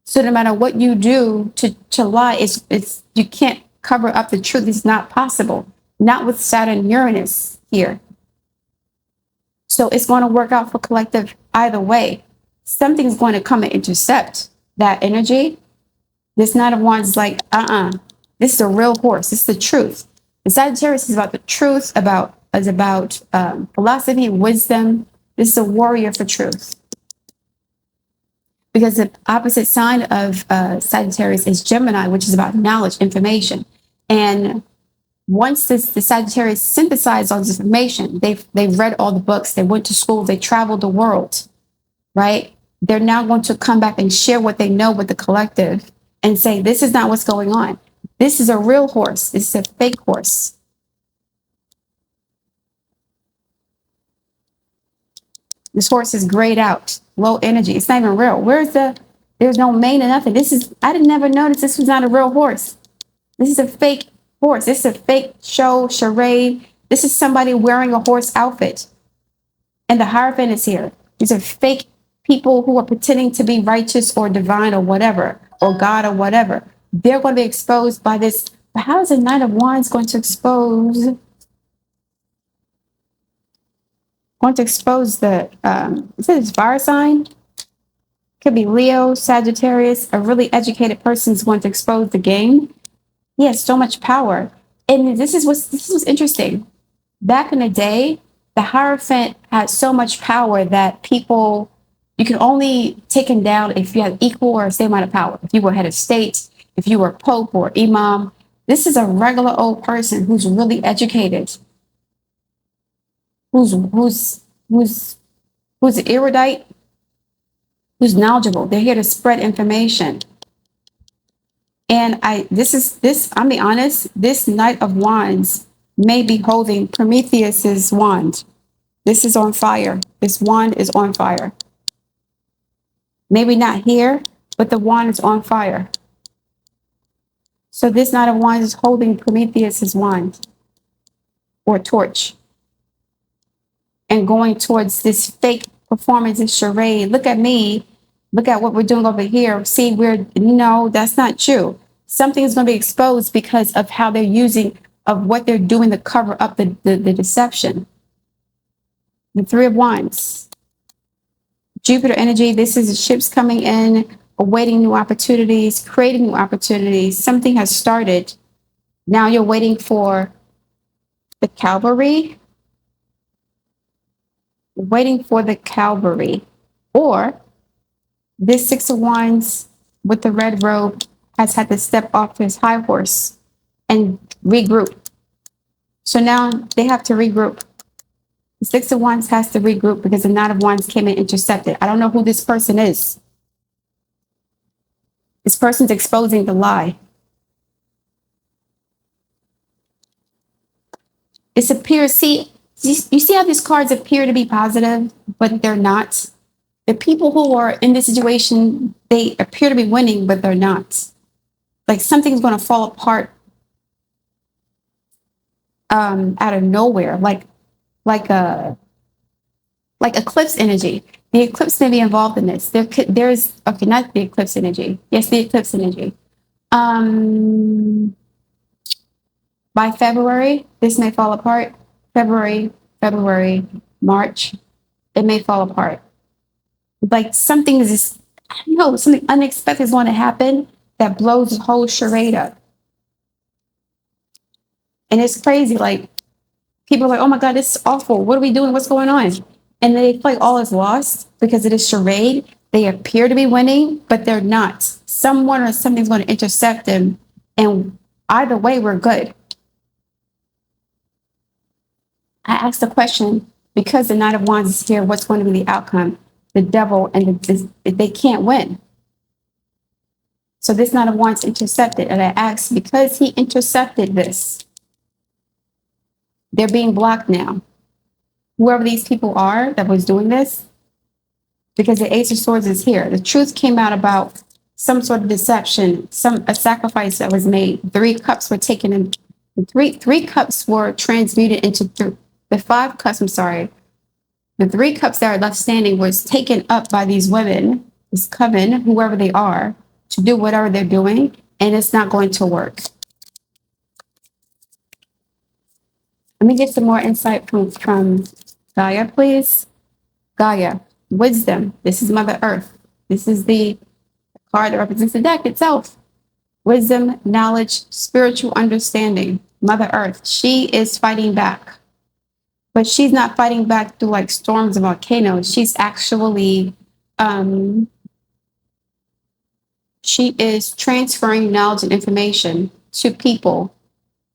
So no matter what you do to lie, it's you can't cover up the truth. It's not possible. Not with Saturn, Uranus here. So it's going to work out for collective either way. Something's going to come and intercept that energy. This Knight of Wands is like, this is a real horse. This is the truth. The Sagittarius is about the truth, is about philosophy, wisdom. This is a warrior for truth. Because the opposite sign of Sagittarius is Gemini, which is about knowledge, information. And once the Sagittarius synthesized all this information, they've read all the books, they went to school, they traveled the world, right? They're now going to come back and share what they know with the collective and say, this is not what's going on. This is a real horse. This is a fake horse. This horse is grayed out, low energy. It's not even real. There's no mane and nothing. I didn't never notice this was not a real horse. This is a fake horse. This is a fake show, charade. This is somebody wearing a horse outfit. And the Hierophant is here. These are fake people who are pretending to be righteous or divine or whatever, or God or whatever. They're going to be exposed by this. But how is the Knight of Wands going to expose the, is it fire sign? Could be Leo, Sagittarius. A really educated person is going to expose the game. He has so much power. And this is what's interesting. Back in the day, the Hierophant had so much power that you could only take him down if you had equal or same amount of power. If you were head of state, if you were Pope or Imam. This is a regular old person who's really educated, who's erudite, who's knowledgeable. They're here to spread information. And I'm being honest, this Knight of Wands may be holding Prometheus's wand. This is on fire. This wand is on fire. Maybe not here, but the wand is on fire. So this Knight of Wands is holding Prometheus's wand or torch and going towards this fake performance, this charade. Look at me. Look at what we're doing over here. See, no, that's not true. Something is going to be exposed because of how they're using, of what they're doing to cover up the deception. The Three of Wands. Jupiter energy. This is ships coming in, awaiting new opportunities, creating new opportunities. Something has started. Now you're waiting for the cavalry, waiting for the cavalry. Or this Six of Wands with the red robe has had to step off his high horse and regroup. So now they have to regroup. The Six of Wands has to regroup because the Nine of Wands came and intercepted. I don't know who this person is. This person's exposing the lie. It appears, see, you see how these cards appear to be positive, but they're not. The people who are in this situation, they appear to be winning, but they're not. Like something's going to fall apart out of nowhere, like a eclipse energy. The eclipse may be involved in this. There's okay, not the eclipse energy. Yes, the eclipse energy. By February, this may fall apart. February, March, it may fall apart. Like something is just, I don't know, something unexpected is going to happen that blows the whole charade up. And it's crazy. Like people are like, oh my God, this is awful. What are we doing? What's going on? And they feel like all is lost because it is charade. They appear to be winning, but they're not. Someone or something's going to intercept them. And either way, we're good. I asked the question, because the Knight of Wands is here, what's going to be the outcome? The devil and they can't win. So this Knight of Wands intercepted. And I asked, because he intercepted this, they're being blocked now. Whoever these people are that was doing this, because the Ace of Swords is here. The truth came out about some sort of deception, a sacrifice that was made. 3 cups were taken in. Three cups were transmuted into the 5 cups. I'm sorry. The 3 cups that are left standing was taken up by these women, this coven, whoever they are, to do whatever they're doing, and it's not going to work. Let me get some more insight from Gaia, please. Gaia, wisdom. This is Mother Earth. This is the card that represents the deck itself. Wisdom, knowledge, spiritual understanding. Mother Earth, she is fighting back. But she's not fighting back through like storms and volcanoes. She's actually, she is transferring knowledge and information to people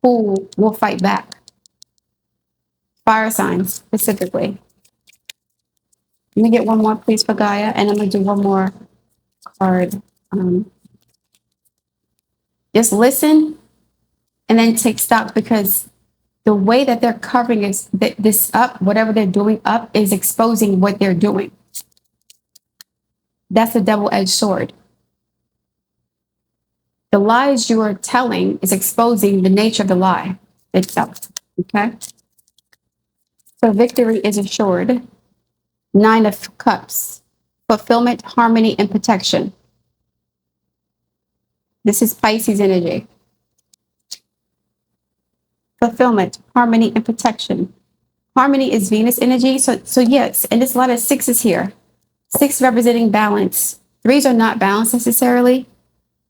who will fight back. Fire signs, specifically. Let me get one more, please, for Gaia, and I'm going to do one more card. Just listen and then take stock, because the way that they're covering this up, whatever they're doing up, is exposing what they're doing. That's a double-edged sword. The lies you are telling is exposing the nature of the lie itself. Okay? So victory is assured. 9 of Cups. Fulfillment, harmony, and protection. This is Pisces energy. Fulfillment, harmony, and protection. Harmony is Venus energy. So yes, and there's a lot of 6s here. 6 representing balance. 3s are not balanced necessarily,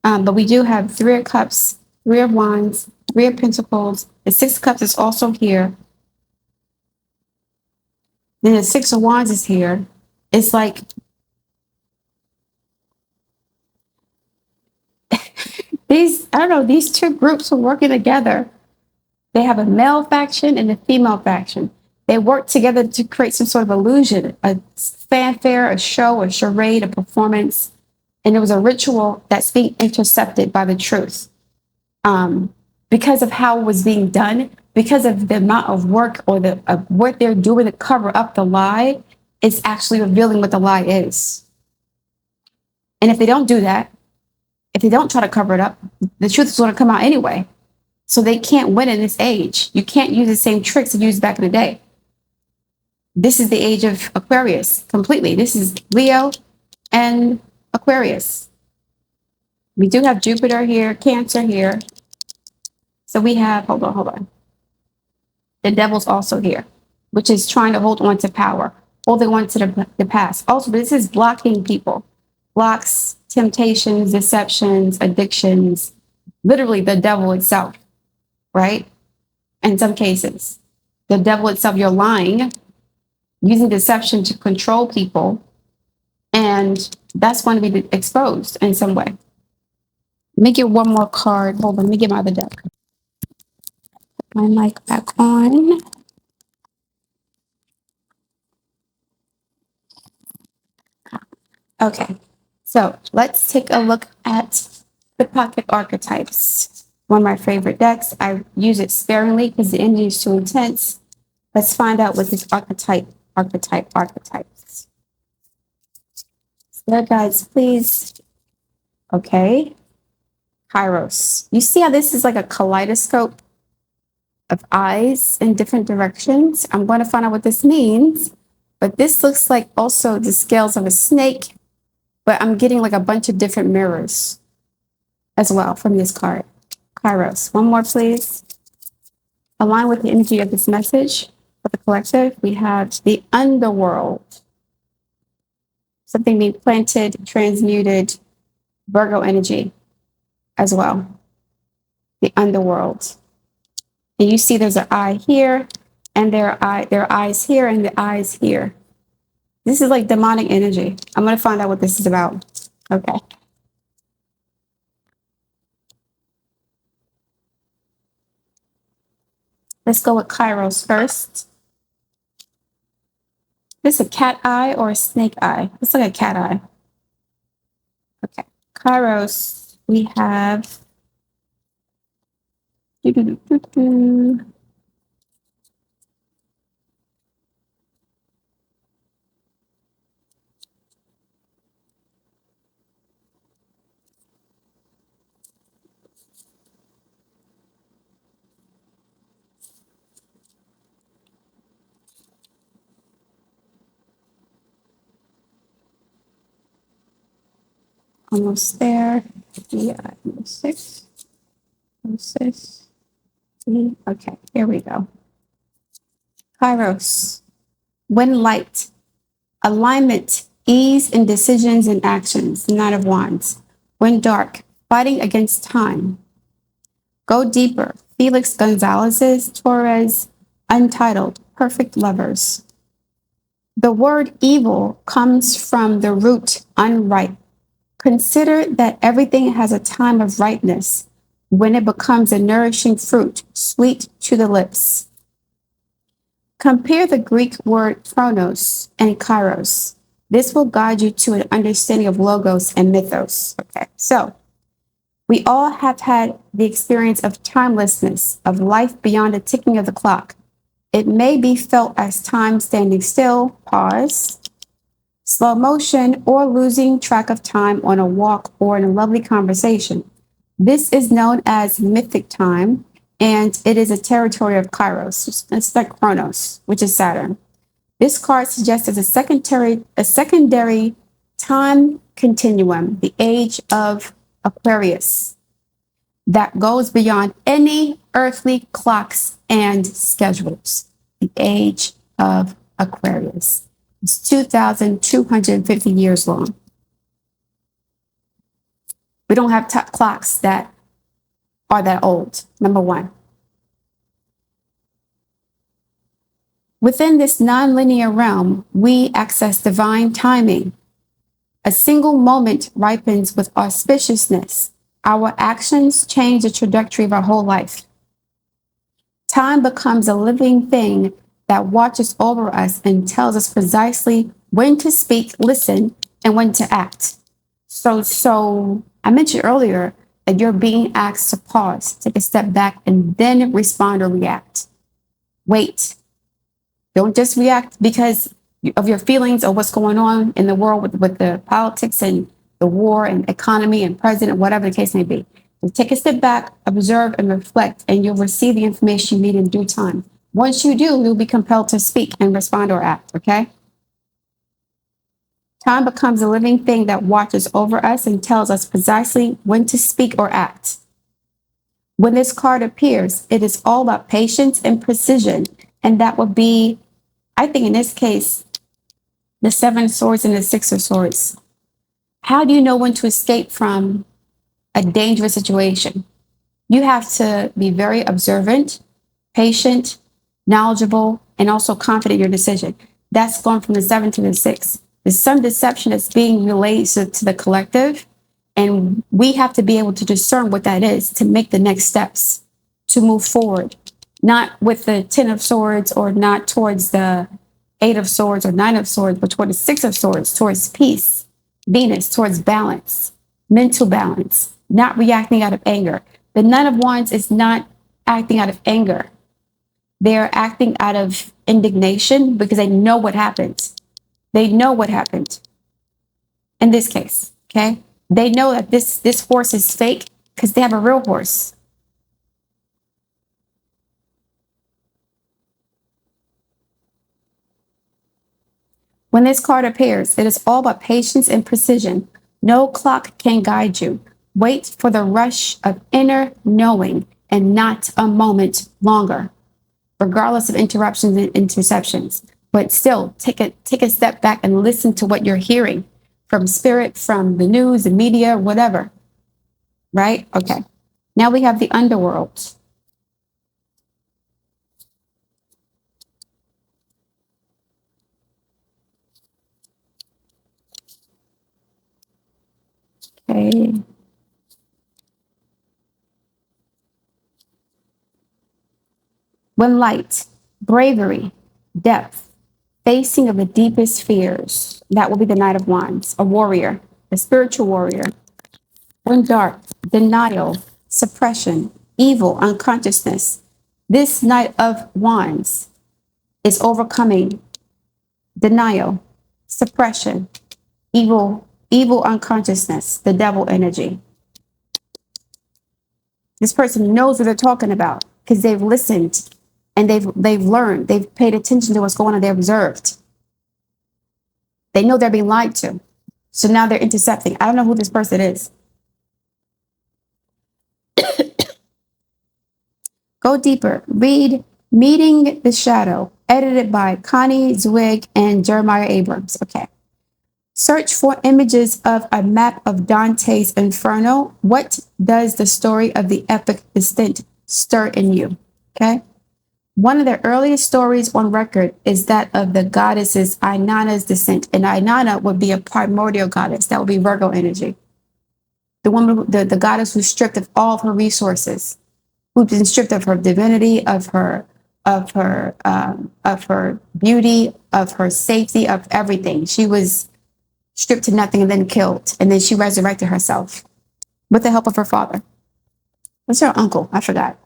but we do have 3 of Cups, 3 of Wands, 3 of Pentacles. The 6 of Cups is also here. Then the 6 of Wands is here. It's like these 2 groups are working together. They have a male faction and a female faction. They work together to create some sort of illusion, a fanfare, a show, a charade, a performance. And it was a ritual that's being intercepted by the truth. Because of how it was being done, because of the amount of work or of what they're doing to cover up the lie, it's actually revealing what the lie is. And if they don't do that, if they don't try to cover it up, the truth is going to come out anyway. So they can't win in this age. You can't use the same tricks you used back in the day. This is the age of Aquarius completely. This is Leo and Aquarius. We do have Jupiter here, Cancer here. So we have, hold on. The devil's also here. which is trying to hold on to power, holding on to the past. Also, this is blocking people, blocks temptations, deceptions, addictions, literally the devil itself, right? In some cases, the devil itself, you're lying, using deception to control people, and that's going to be exposed in some way. Let me get one more card. Hold on, let me get my other deck. My mic back on. Okay, so let's take a look at the pocket archetypes. One of my favorite decks. I use it sparingly because the energy is too intense. Let's find out what this archetypes. Spirit guides, please. Okay. Kairos. You see how this is like a kaleidoscope of eyes in different directions? I'm going to find out what this means, but this looks like also the scales of a snake, but I'm getting like a bunch of different mirrors as well from this card. Kairos. One more, please. Align with the energy of this message for the collective. We have the underworld. Something being planted, transmuted, Virgo energy as well. The underworld. And you see there's an eye here, and there are eyes here, and the eyes here. This is like demonic energy. I'm going to find out what this is about. Okay. Let's go with Kairos first. This is a cat eye or a snake eye? It's like a cat eye. Okay. Kairos, we have almost there. Yeah, six. Okay, here we go. Kairos, when light, alignment, ease in decisions and actions, the Knight of Wands. When dark, fighting against time. Go deeper, Felix Gonzalez's Torres, Untitled, Perfect Lovers. The word evil comes from the root unripe. Consider that everything has a time of ripeness when it becomes a nourishing fruit, sweet to the lips. Compare the Greek word chronos and kairos. This will guide you to an understanding of logos and mythos. Okay, so we all have had the experience of timelessness, of life beyond the ticking of the clock. It may be felt as time standing still, pause, slow motion, or losing track of time on a walk or in a lovely conversation. This is known as mythic time, and it is a territory of Kairos. It's like Chronos, which is Saturn. This card suggests as a secondary time continuum, the age of Aquarius, that goes beyond any earthly clocks and schedules. The age of Aquarius. It's 2,250 years long. We don't have clocks that are that old, number one. Within this nonlinear realm, we access divine timing. A single moment ripens with auspiciousness. Our actions change the trajectory of our whole life. Time becomes a living thing that watches over us and tells us precisely when to speak, listen, and when to act. So I mentioned earlier that you're being asked to pause, take a step back, and then respond or react. Wait. Don't just react because of your feelings or what's going on in the world with the politics and the war and economy and president, whatever the case may be. So take a step back, observe, and reflect, and you'll receive the information you need in due time. Once you do, you'll be compelled to speak and respond or act, okay? Time becomes a living thing that watches over us and tells us precisely when to speak or act. When this card appears, it is all about patience and precision, and that will be I think in this case, the Seven of Swords and the Six of Swords. How do you know when to escape from a dangerous situation? You have to be very observant, patient, knowledgeable, and also confident in your decision. That's going from the 7 to the 6. There's some deception that's being relayed to the collective, and we have to be able to discern what that is to make the next steps to move forward, not with the 10 of Swords or not towards the 8 of Swords or 9 of Swords, but toward the 6 of Swords, towards peace, Venus, towards balance, mental balance, not reacting out of anger. The Nine of Wands is not acting out of anger. They're acting out of indignation because they know what happened. They know what happened in this case, okay? They know that this horse is fake because they have a real horse. When this card appears, it is all about patience and precision. No clock can guide you. Wait for the rush of inner knowing and not a moment longer, regardless of interruptions and interceptions. But still, take a step back and listen to what you're hearing from spirit, from the news, the media, whatever. Right? Okay. Now we have the underworld. Okay. When light, bravery, depth, facing of the deepest fears, that will be the Knight of Wands, a warrior, a spiritual warrior. When dark, denial, suppression, evil, unconsciousness. This Knight of Wands is overcoming denial, suppression, evil unconsciousness, the devil energy. This person knows what they're talking about because they've listened and they've learned, they've paid attention to what's going on, they've observed. They know they're being lied to. So now they're intercepting. I don't know who this person is. Go deeper. Read Meeting the Shadow, edited by Connie Zwig and Jeremiah Abrams. Okay. Search for images of a map of Dante's Inferno. What does the story of the epic descent stir in you? Okay. One of the earliest stories on record is that of the goddesses Inanna's descent. And Inanna would be a primordial goddess. That would be Virgo energy. The woman, the goddess who's stripped of all of her resources, who's been stripped of her divinity, of her beauty, of her safety, of everything. She was stripped to nothing and then killed. And then she resurrected herself with the help of her father. What's her uncle? I forgot.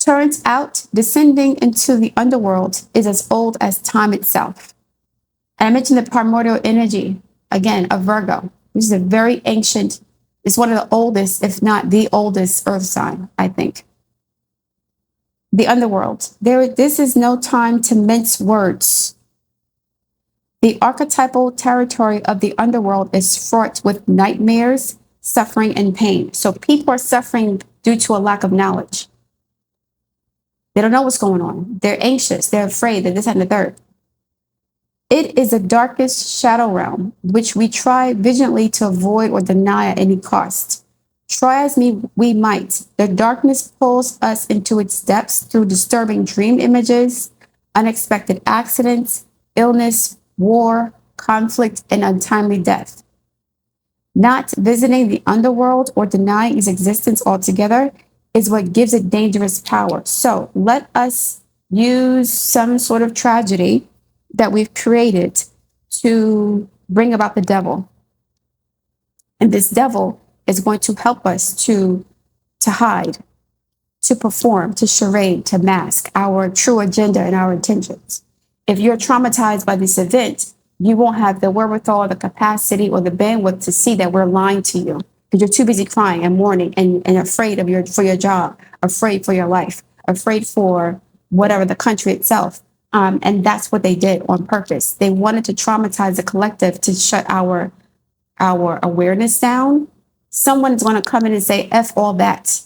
Turns out descending into the underworld is as old as time itself. And I mentioned the primordial energy, again, of Virgo, which is a very ancient, it's one of the oldest, if not the oldest earth sign, I think. The underworld. This is no time to mince words. The archetypal territory of the underworld is fraught with nightmares, suffering, and pain. So people are suffering due to a lack of knowledge. They don't know what's going on. They're anxious. They're afraid. They're this and the third. It is the darkest shadow realm, which we try vigilantly to avoid or deny at any cost. Try as we might, the darkness pulls us into its depths through disturbing dream images, unexpected accidents, illness, war, conflict, and untimely death. Not visiting the underworld or denying its existence altogether is what gives it dangerous power. So let us use some sort of tragedy that we've created to bring about the devil. And this devil is going to help us to hide, to perform, to charade, to mask our true agenda and our intentions. If you're traumatized by this event, you won't have the wherewithal, the capacity, or the bandwidth to see that we're lying to you because you're too busy crying and mourning and afraid for your job, afraid for your life, afraid for whatever, the country itself. And that's what they did on purpose. They wanted to traumatize the collective to shut our awareness down. Someone's going to come in and say, F all that.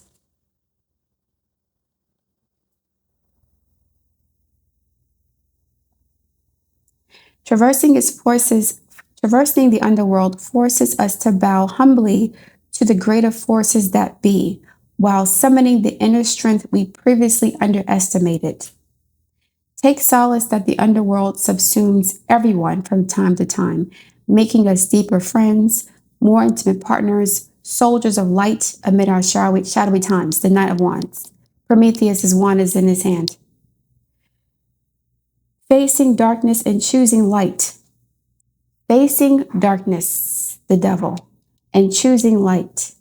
Traversing the underworld forces us to bow humbly to the greater forces that be, while summoning the inner strength we previously underestimated. Take solace that the underworld subsumes everyone from time to time, making us deeper friends, more intimate partners, soldiers of light amid our shadowy times, the Knight of Wands. Prometheus' wand is in his hand. Facing darkness and choosing light. Facing darkness, the devil, and choosing light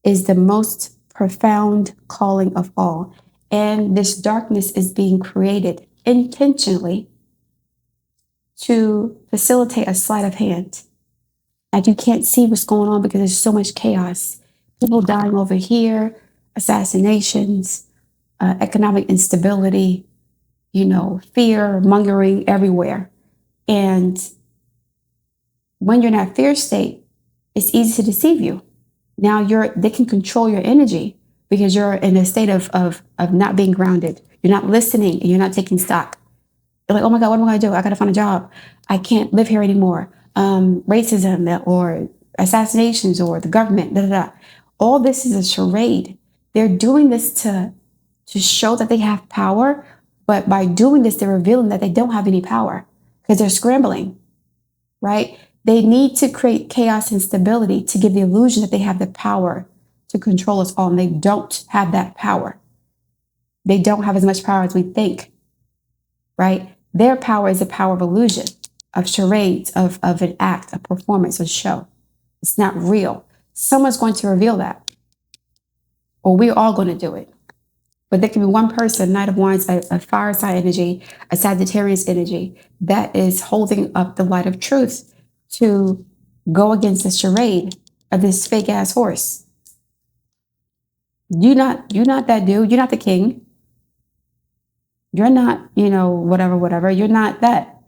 is the most profound calling of all. And this darkness is being created intentionally to facilitate a sleight of hand. Like you can't see what's going on because there's so much chaos. People dying over here, assassinations, economic instability, fear mongering everywhere. And when you're in that fear state, it's easy to deceive you. Now they can control your energy because you're in a state of not being grounded. You're not listening and you're not taking stock. You're like, oh my God, what am I going to do? I got to find a job. I can't live here anymore. Racism or assassinations or the government, da, da, da. All this is a charade. They're doing this to show that they have power, but by doing this, they're revealing that they don't have any power because they're scrambling, right? They need to create chaos and stability to give the illusion that they have the power to control us all, and they don't have that power. They don't have as much power as we think, right? Their power is the power of illusion, of charades, of an act, a performance, a show. It's not real. Someone's going to reveal that, or we're all going to do it. But there can be one person, Knight of Wands, a fire sign energy, a Sagittarius energy, that is holding up the light of truth to go against the charade of this fake ass horse. You're not that dude. You're not the king. You're not, whatever. You're not that.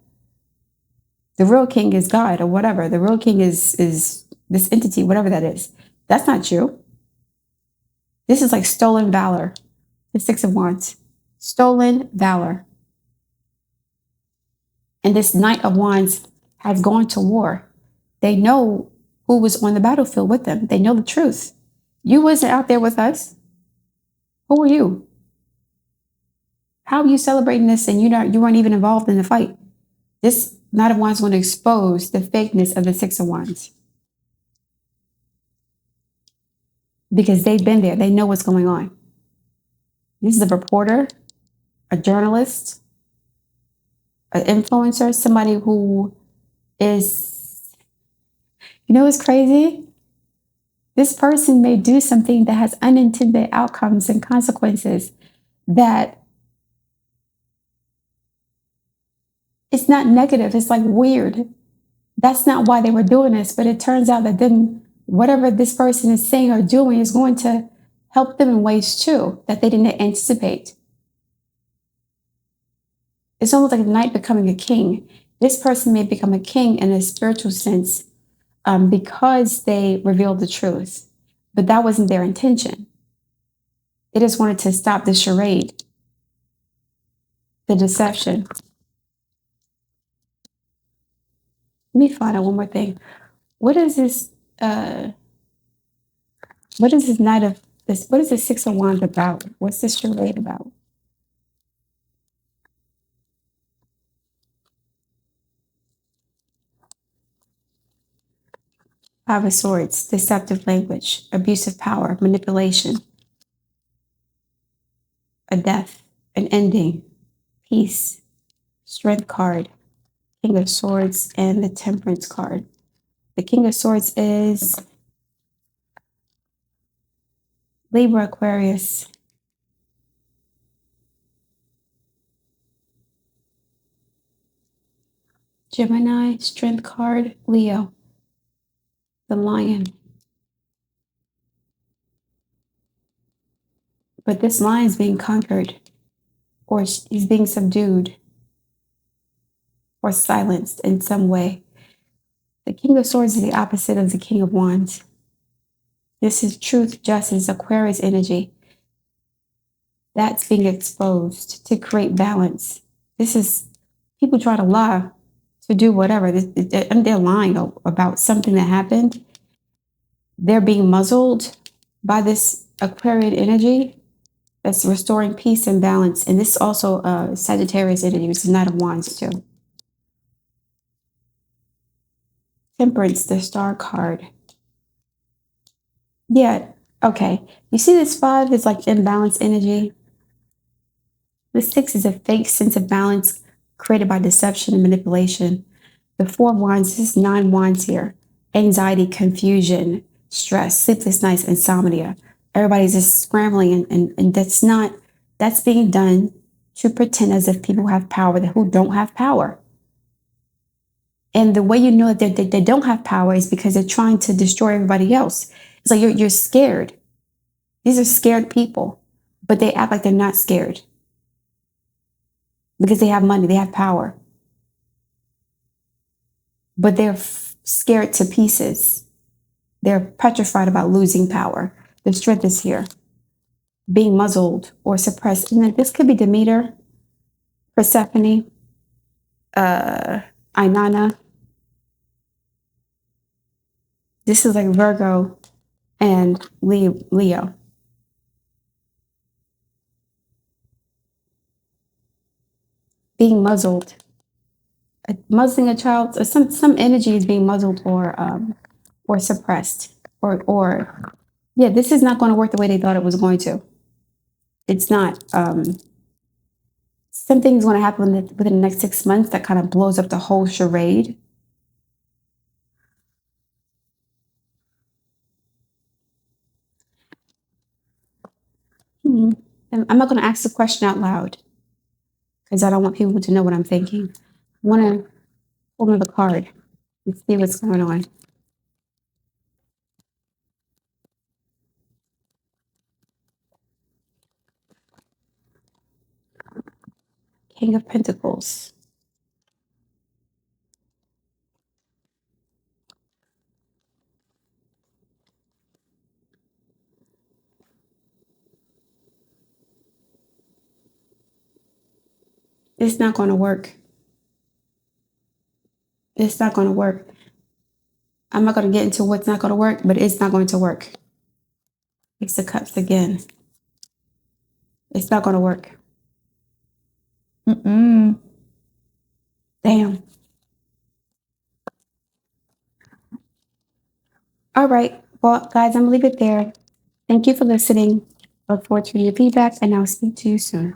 The real king is God or whatever. The real king is this entity, whatever that is. That's not you. This is like stolen valor. The Six of Wands. Stolen valor. And this Knight of Wands has gone to war. They know who was on the battlefield with them. They know the truth. You wasn't out there with us. Who were you? How are you celebrating this and you weren't even involved in the fight? This Knight of Wands is going to expose the fakeness of the Six of Wands. Because they've been there. They know what's going on. This is a reporter, a journalist, an influencer, somebody who is, what's crazy? This person may do something that has unintended outcomes and consequences that it's not negative. It's like weird. That's not why they were doing this, but it turns out that then whatever this person is saying or doing is going to help them in ways too that they didn't anticipate. It's almost like a knight becoming a king. This person may become a king in a spiritual sense because they revealed the truth, but that wasn't their intention. They just wanted to stop the charade, the deception. Let me find out one more thing. What is this Knight of this? What is the Six of Wands about? What's this charade about? Five of Swords, deceptive language, abusive power, manipulation, a death, an ending, peace, Strength card, King of Swords, and the Temperance card. The King of Swords is Libra, Aquarius. Gemini, Strength card, Leo, the Lion. But this lion is being conquered, or he's being subdued, or silenced in some way. The King of Swords is the opposite of the King of Wands. This is truth, justice, Aquarius energy. That's being exposed to create balance. This is people trying to lie. to do whatever. And they're lying about something that happened. They're being muzzled by this Aquarian energy that's restoring peace and balance. And this is also Sagittarius energy, which is Knight of Wands too. Temperance, the Star card. Yeah, okay. You see this 5 is like imbalanced energy. The 6 is a fake sense of balance created by deception and manipulation. The 4 of Wands, this is 9 Wands here. Anxiety, confusion, stress, sleepless nights, insomnia. Everybody's just scrambling, and that's being done to pretend as if people have power who don't have power. And the way you know that they don't have power is because they're trying to destroy everybody else. It's like you're scared. These are scared people, but they act like they're not scared because they have money, they have power. But they're scared to pieces. They're petrified about losing power. The strength is here, being muzzled or suppressed. And this could be Demeter, Persephone, Inanna. This is like Virgo and Leo. Being muzzled. Muzzling a child, some energy is being muzzled or suppressed. Or yeah, this is not going to work the way they thought it was going to. It's not. Something's going to happen within the next 6 months that kind of blows up the whole charade. And I'm not going to ask the question out loud because I don't want people to know what I'm thinking. I want to pull another card and see what's going on. King of Pentacles. It's not going to work. It's not going to work. I'm not going to get into what's not going to work, but it's not going to work. Ace of Cups again. It's not going to work. Damn. All right. Well, guys, I'm going to leave it there. Thank you for listening. Look forward to your feedback, and I'll speak to you soon.